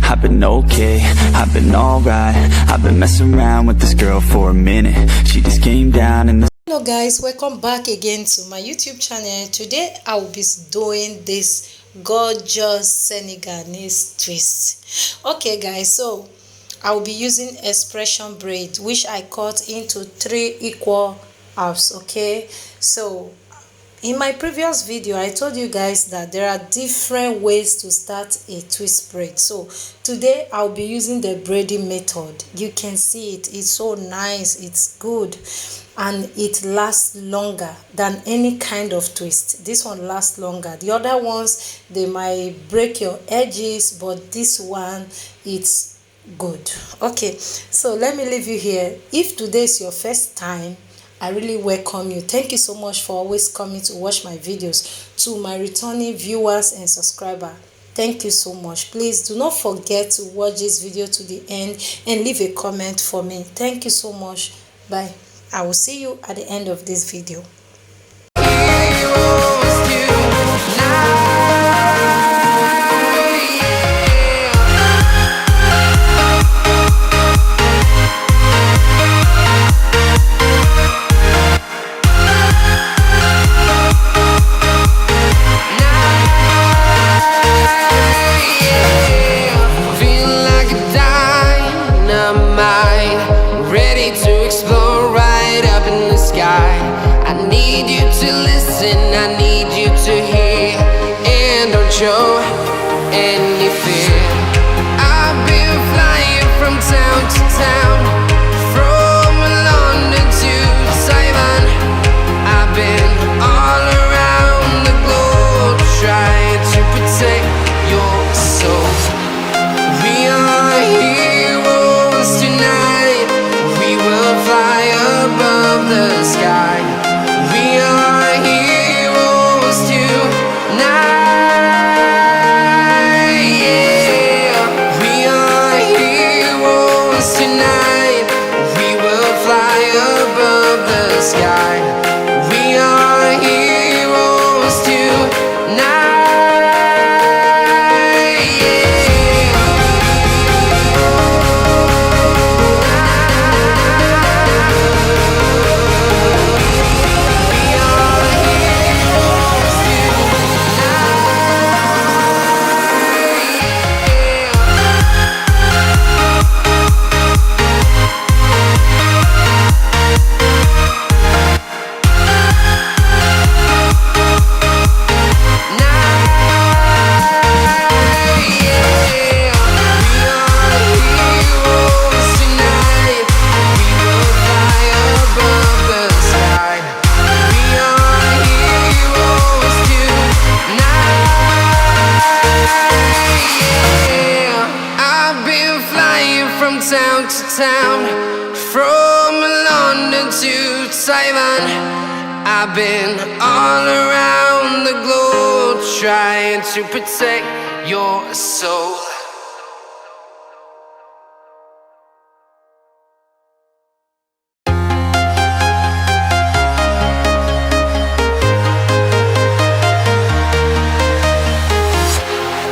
I've been okay, I've been alright. I've been messing around with this girl for a minute. She just came down and Hello guys, welcome back again to my YouTube channel. Today I will be doing this gorgeous Senegalese twist. Okay guys, so I will be using expression braid, which I cut into 3 equal halves. Okay, so in my previous video I told you guys that there are different ways to start a twist braid. So today I'll be using the braiding method. You can see it's so nice, it's good, and it lasts longer than any kind of twist. This one lasts longer. The other ones, they might break your edges, but this one, it's good. Okay, so let me leave you here. If today is your first time, I really welcome you. Thank you so much for always coming to watch my videos. To my returning viewers and subscribers, thank you so much. Please do not forget to watch this video to the end and leave a comment for me. Thank you so much. Bye. I will see you at the end of this video. I need you to listen, I need you to hear, and don't show any fear. I've been flying from town to town, from London to Taiwan. I've been all around the globe trying to protect your soul. We are heroes tonight, we will fly above the sky. We are heroes tonight, yeah. We are heroes tonight, we will fly above the sky. We are heroes tonight, town to town, from London to Taiwan. I've been all around the globe trying to protect your soul.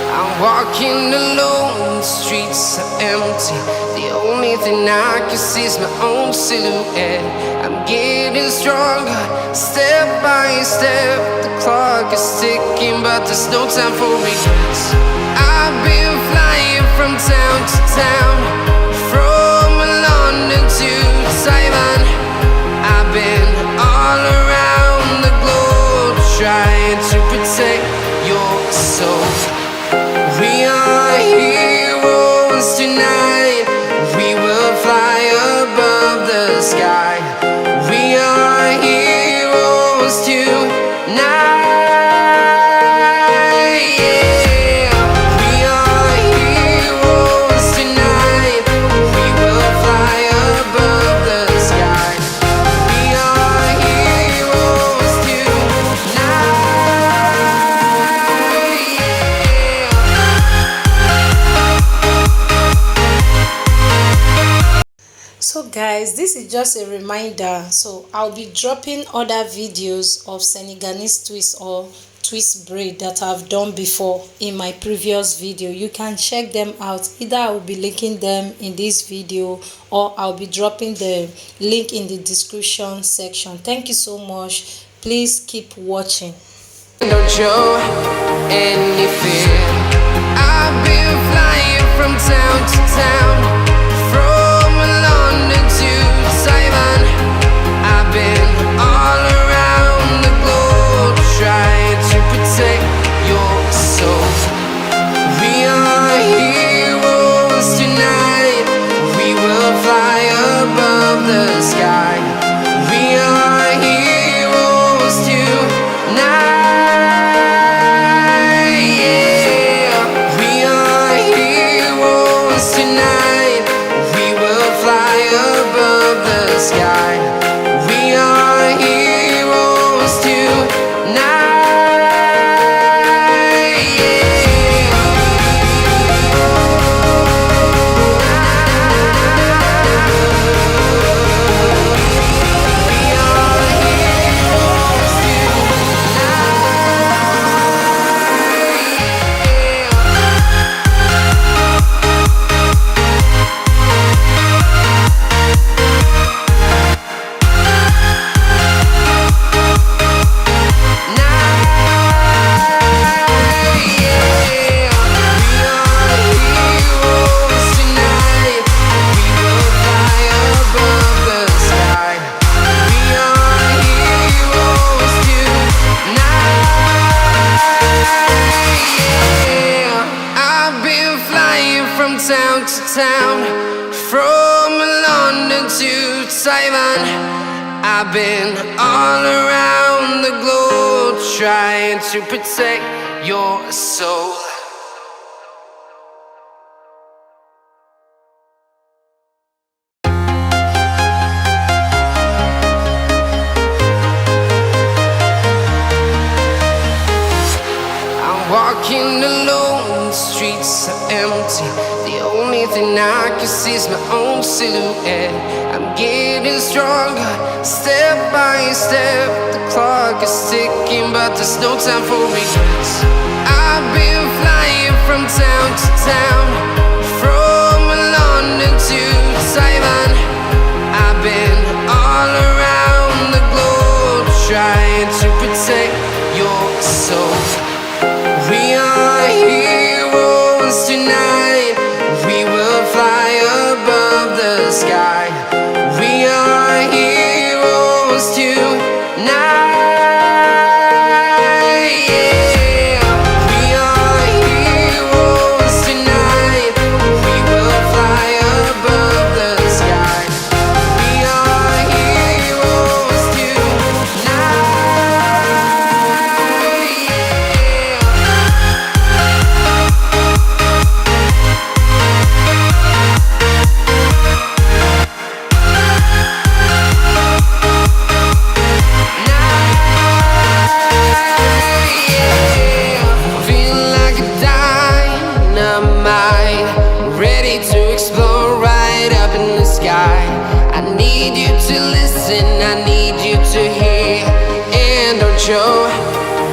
I'm walking alone, the streets are empty. The only thing I can see is my own silhouette. I'm getting stronger, step by step. The clock is ticking, but there's no time for regrets. I've been flying from town to town, from London to Taiwan. I've been all around the globe trying to protect your soul. We are heroes tonight, we will fly above the sky. We are heroes tonight, yeah. We are heroes tonight, we will fly above the sky. We are heroes tonight, So guys, this is just a reminder. So I'll be dropping other videos of Senegalese twist or twist braid that I've done before in my previous video. You can check them out. Either I will be linking them in this video or I'll be dropping the link in the description section. Thank you so much. Please keep watching. Don't show any fear. I've been flying from town to town, from London to Taiwan. I've been all around the globe trying to protect your soul. We are heroes tonight. We will fly above the sky. We are heroes tonight. Town to town, from London to Taiwan. I've been all around the globe trying to protect your soul. I'm walking alone, the streets are empty. The only thing I can see is my own silhouette. I'm getting stronger, step by step. The clock is ticking, but there's no time for regrets. I've been flying from town to town, from London to Taiwan. I've been all around the globe trying to protect your soul. We are heroes tonight. We will fly above the sky. We are heroes tonight. Yeah. We are heroes tonight. We will fly above the sky. We are heroes tonight. I need you to listen, I need you to hear, and don't show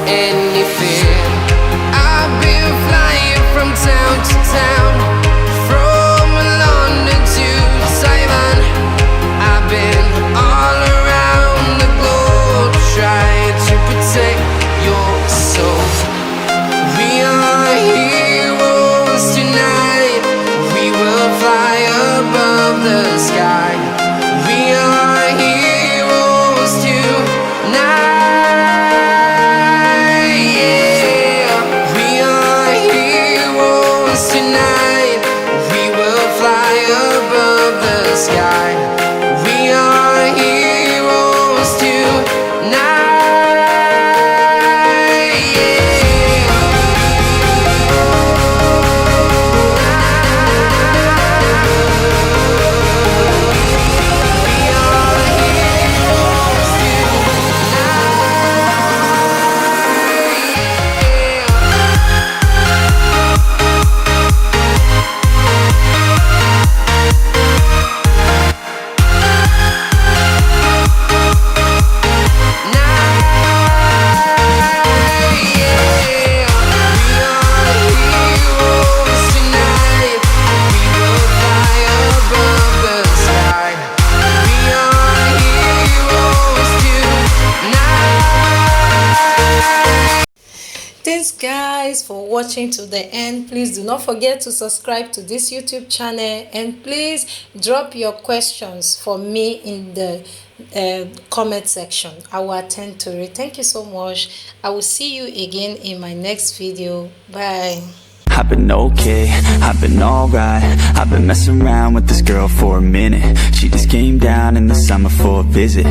any fear. I've been flying from town to town, from London to Taiwan. I've been all around the globe trying to protect your soul. We are heroes tonight. We will fly above the sky. We are heroes tonight. Yeah. We are heroes tonight. We will fly above the sky. We are heroes tonight. Yeah. Thanks guys for watching to the end. Please do not forget to subscribe to this YouTube channel, and please drop your questions for me in the comment section. I will attend to it. Thank you so much. I will see you again in my next video. Bye. I've been okay, I've been alright. I've been messing around with this girl for a minute. She just came down in the summer for a visit.